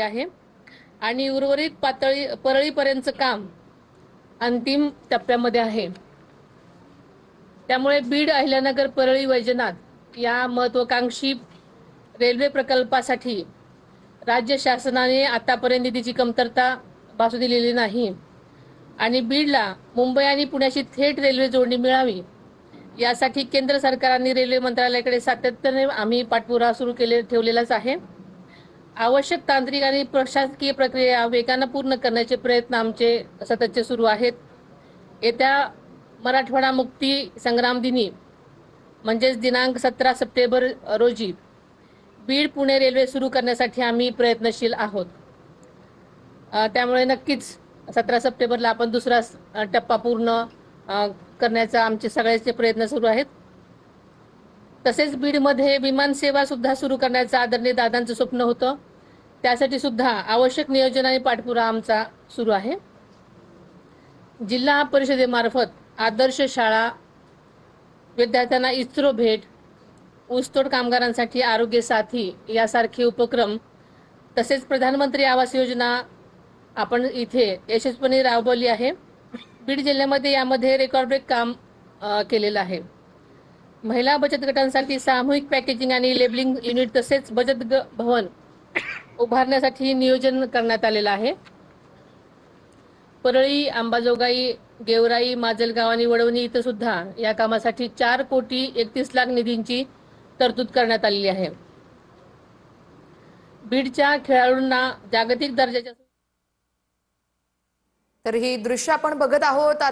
आहे आणि उर्वरित परळीपर्यंतचं काम अंतिम टप्प्यामध्ये आहे। त्यामुळे बीड अहिल्यानगर परळी वैजनाथ या महत्त्वाकांक्षी रेल्वे प्रकल्पासाठी राज्य शासनाने आतापर्यंत निधीची कमतरता भासू दिलेली नाही आणि बीडला मुंबई आणि पुण्याची थेट रेल्वे जोडणी मिळावी यासाठी केंद्र सरकारने रेल्वे मंत्रालयाकडे सातत्याने आम्ही पाठपुरावा सुरू ठेवलेलाच आहे। आवश्यक तांत्रिक आणि प्रशासकीय प्रक्रिया वेगाने पूर्ण करण्याचे प्रयत्न आमचे सततचे सुरू आहेत। येत्या मराठवाडा मुक्ती संग्राम दिनी म्हणजेच दिनांक 17 सप्टेंबर रोजी बीड पुणे रेल्वे सुरू करण्यासाठी आम्ही प्रयत्नशील आहोत। त्यामुळे नक्कीच 17 सप्टेंबरला आपण दुसरा टप्पा पूर्ण करण्याचा आमचे सगळ्याचे प्रयत्न सुरू आहेत। तसेच बीडमध्ये विमान सेवा सुद्धा सुरू करण्याचं आदरणीय दादांचं स्वप्न होतं। त्यासाठी सुद्धा आवश्यक नियोजन आणि पाठपुरावा आमचा सुरू आहे। जिल्हा परिषदेमार्फत आदर्श शाळा, विद्यार्थ्यांना इस्रो भेट, ऊसतोड कामगारांसाठी आरोग्य साथी यासारखे उपक्रम तसेच प्रधानमंत्री आवास योजना आपण इथे यशस्वीपणे राबवली आहे। बीड जिल्ह्यामध्ये यामध्ये रेकॉर्ड ब्रेक काम केलेलं आहे। महिला बचत गटांसाठी सामूहिक पॅकेजिंग आणि लेबलिंग युनिट तसेच बचत भवन उभारण्यासाठी नियोजन करण्यात आलेलं आहे। परळी, अंबाजोगाई, गेवराई, माजलगाव आणि वडवणी इथं सुद्धा या कामासाठी 4,31,00,000 निधींची तरतूद करण्यात आलेली आहे। बीडच्या खेळाडूंना जागतिक दर्जाच्या तर ही दृश्य आपण बघत आहोत।